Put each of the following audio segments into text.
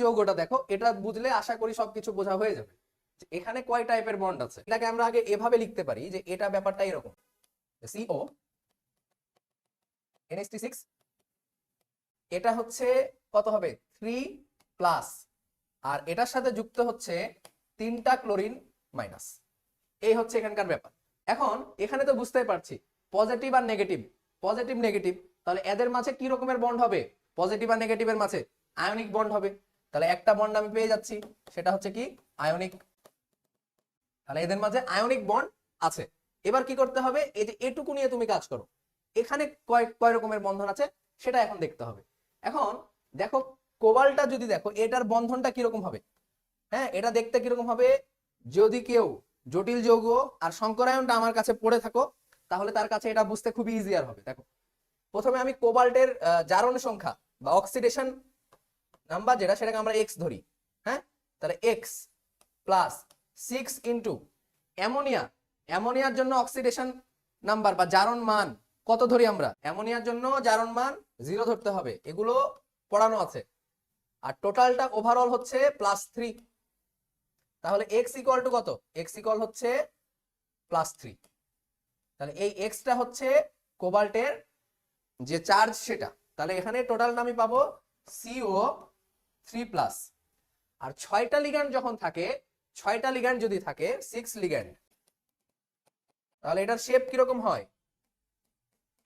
যৌগটা দেখো, এটা বুঝলে আশা করি সবকিছু বোঝা হয়ে যাবে। এখানে কয় টাইপের বন্ড আছে এটাকে আমরা আগে এভাবে লিখতে পারি যে এটা ব্যাপারটা এরকম, CO NH3 এটা হচ্ছে কত হবে 3+, আর এটার সাথে যুক্ত হচ্ছে 3টা ক্লোরিন মাইনাস। এই হচ্ছে এখানকার ব্যাপার। এখন এখানে তো বুঝতেই পারছি পজিটিভ আর নেগেটিভ, পজিটিভ নেগেটিভ, তাহলে এদের মাঝে কি রকমের বন্ড হবে? পজিটিভ আর নেগেটিভের মাঝে আয়নিক বন্ড হবে। তাহলে একটা বন্ড আমি পেয়ে যাচ্ছি, সেটা হচ্ছে কি আয়নিক। তাহলে এদের মাঝে আয়নিক বন্ড আছে। এবার কি করতে হবে, এই যে এটুকু নিয়ে তুমি কাজ করো, এখানে কয় রকমের বন্ধন আছে সেটা এখন দেখতে হবে। এখন দেখো কোবাল্টটা যদি দেখো, এটার বন্ধনটা কিরকম হবে। হ্যাঁ, এটা দেখতে কিরকম হবে, যদি কেউ জটিল যৌগ আর সংকরায়নটা আমার কাছে পড়ে থাকো তাহলে তার কাছে এটা বুঝতে খুবই ইজিয়ার হবে। দেখো প্রথমে আমি কোবাল্টের জারণ সংখ্যা বা অক্সিডেশন নাম্বার যেটা, সেটাকে আমরা x ধরি। হ্যাঁ, তাহলে x প্লাস 6 ইন্টু অ্যামোনিয়া। অ্যামোনিয়ার জন্য অক্সিডেশন নাম্বার বা জারণ মান কত ধরি আমরা? অ্যামোনিয়ার জন্য জারণ মান 0 ধরতে হবে, এগুলো পড়ানো আছে। আর টোটালটা ওভারঅল হচ্ছে +3। তাহলে x ইকুয়াল টু কত? x ইকুয়াল হচ্ছে +3। তাহলে এই এক্সটা হচ্ছে কোবাল্টের যে চার্জ সেটা। তাহলে এখানে টোটালটা আমি পাবো CO3+। আর 6টা লিগ্যান্ড যখন থাকে, 6টা লিগ্যান্ড যদি থাকে 6 লিগ্যান্ড, তাহলে এটার শেপ কিরকম হয়?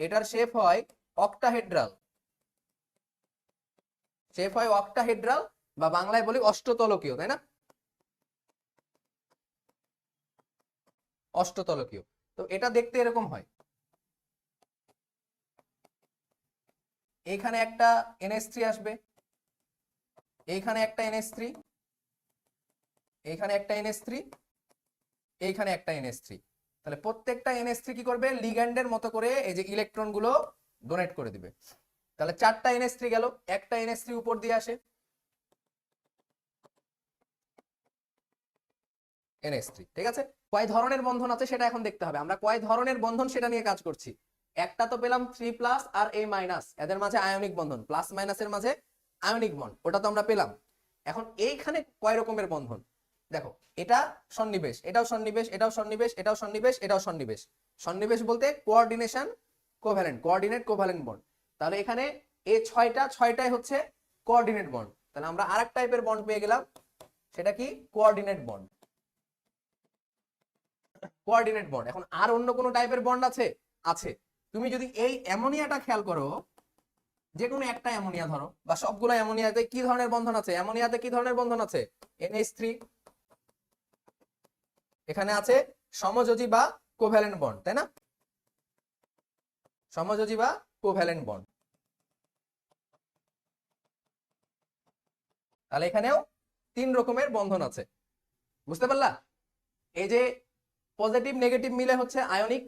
এটার শেপ হয় অক্টাহেড্রাল। শেপ হয় অক্টাহেড্রাল বা বাংলায় বলি অষ্টতলকীয়, তাই না? অষ্টতলকীয়। তো এটা দেখতে এরকম হয়। এইখানে একটা NH3 আসবে, এইখানে একটা NH3, এইখানে একটা NH3, এইখানে একটা NH3। তাহলে প্রত্যেকটা NH3 কি করবে, লিগ্যান্ডের মতো করে এই যে ইলেকট্রন গুলো ডোনেট করে দিবে। তাহলে 4টা NH3 গেল, একটা NH3 উপর দিয়ে আসে, NH3। ঠিক আছে, কয় ধরনের বন্ধন আছে সেটা এখন দেখতে হবে। আমরা কয় ধরনের বন্ধন সেটা নিয়ে কাজ করছি। একটা তো পেলাম 3+, আর A-, এদের মাঝে আয়নিক বন্ধন, প্লাস মাইনাসের মাঝে আয়নিক বন্ড, ওটা তো আমরা পেলাম। এখন এইখানে কয় রকমের বন্ধন দেখো, এটা সন্নিবেশ, এটাও সন্নিবেশ, এটাও সন্নিবেশ, এটাও সন্নিবেশ, এটাও সন্নিবেশ। সন্নিবেশ বলতে coordination covalent, coordinate covalent bond. তাহলে এখানে এই 6টাই হচ্ছে কোঅর্ডিনেট বন্ড। তাহলে আমরা আরেক টাইপের বন্ড পেয়ে গেলাম, সেটা কি কোঅর্ডিনেট বন্ড। Coordinate bond. এখন আর অন্য কোনো টাইপের বন্ড আছে? আছে। তুমি যদি এই অ্যামোনিয়াটা খেয়াল করো, যে কোনো একটা অ্যামোনিয়া ধরো বা সবগুলো অ্যামোনিয়াতে কি ধরনের বন্ধন আছে? অ্যামোনিয়াতে কি ধরনের বন্ধন আছে? NH3। এখানে আছে সমযোজী বা কোভ্যালেন্ট বন্ড, তাই না? সমযোজী বা কোভ্যালেন্ট বন্ড। তাহলে এখানেও 3 রকমের বন্ধন আছে, বুঝতে পারলা? এই যে পজিটিভ নেগেটিভ মিলে হচ্ছে আয়নিক।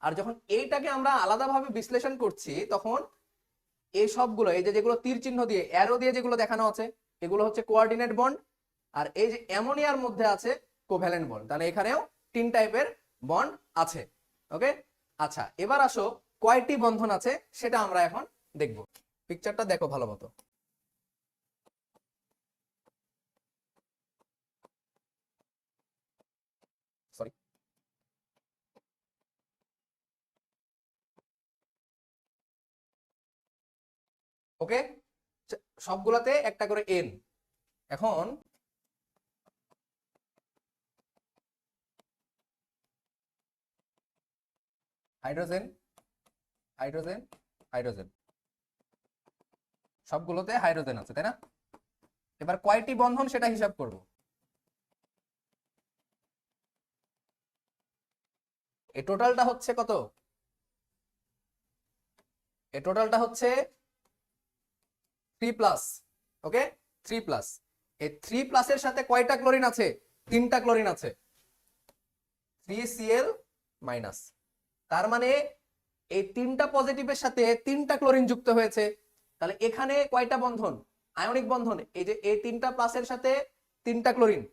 আর যখন এইটাকে আমরা আলাদাভাবে বিশ্লেষণ করছি তখন এই সবগুলো, এই যে যেগুলো তীর চিহ্ন দিয়ে অ্যারো দিয়ে যেগুলো দেখানো আছে, এগুলো হচ্ছে কোঅর্ডিনেট বন্ড। আর এই যে অ্যামোনিয়ার মধ্যে আছে কোভ্যালেন্ট বন্ড। তাহলে এখানেও 3 টাইপের বন্ড আছে। ওকে, আচ্ছা এবার আসো কয়টি বন্ধন আছে সেটা আমরা এখন দেখব। পিকচারটা দেখো ভালো মতো। সরি, ওকে, সবগুলাতে একটা করে N। এখন হাইড্রোজেন, হাইড্রোজেন, হাইড্রোজেন, সবগুলোতে হাইড্রোজেন আছে, তাই না? এবার কয়টি বন্ধন সেটা হিসাব করব। এই টোটালটা হচ্ছে কত? এই টোটালটা হচ্ছে 3+। ওকে, 3+। এই 3+ এর সাথে কয়টা ক্লোরিন আছে? 3টা ক্লোরিন আছে, 3Cl-। তার মানে এই 3টা পজিটিভের সাথে 3টা ক্লোরিন যুক্ত হয়েছে। তাহলে এখানে কয়টা বন্ধন? আয়নিক বন্ধন। এই যে এই 3টা প্লাসের সাথে 3টা ক্লোরিন,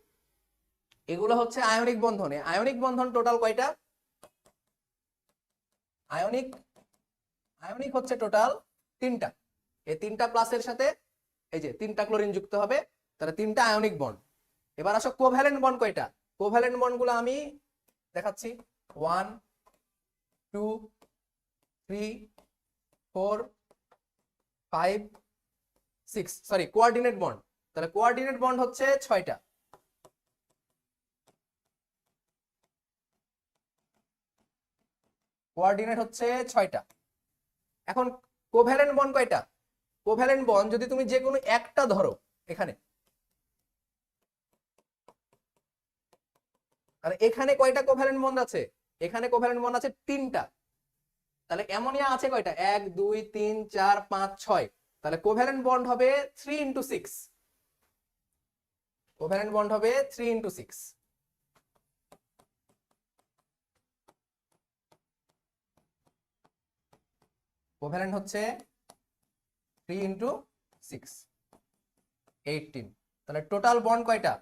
এগুলো হচ্ছে আয়নিক বন্ধন। আয়নিক বন্ধন টোটাল কয়টা? আয়নিক আয়নিক হচ্ছে টোটাল 3টা। এই 3টা প্লাসের সাথে এই যে 3টা ক্লোরিন যুক্ত হবে, তাহলে 3টা আয়নিক বন্ড। এবার আসো কোভ্যালেন্ট বন্ড কয়টা? কোভ্যালেন্ট বন্ড গুলো আমি দেখাচ্ছি 1 2 3 4 5 6, সরি কোঅর্ডিনেট বন্ড। তাহলে কোঅর্ডিনেট বন্ড হচ্ছে 6টা। কোঅর্ডিনেট হচ্ছে 6টা। এখন কোভ্যালেন্ট বন্ড কয়টা? কোভ্যালেন্ট বন্ড যদি তুমি যে কোনো একটা ধরো এখানে, আর এখানে কয়টা কোভ্যালেন্ট বন্ড আছে? এখানে কোভ্যালেন্ট বন্ড আছে 3টা। তাহলে অ্যামোনিয়া আছে কয়টা? 1 2 3 4 5 6। তাহলে কোভ্যালেন্ট বন্ড হবে 3 × 6। কোভ্যালেন্ট বন্ড হবে 3 × 6। কোভ্যালেন্ট হচ্ছে 3 × 6 18। তাহলে টোটাল বন্ড কয়টা?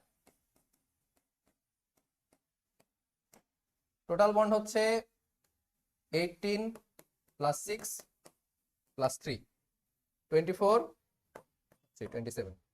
টোটাল বন্ড হচ্ছে 18 + 6 + 3 24 27।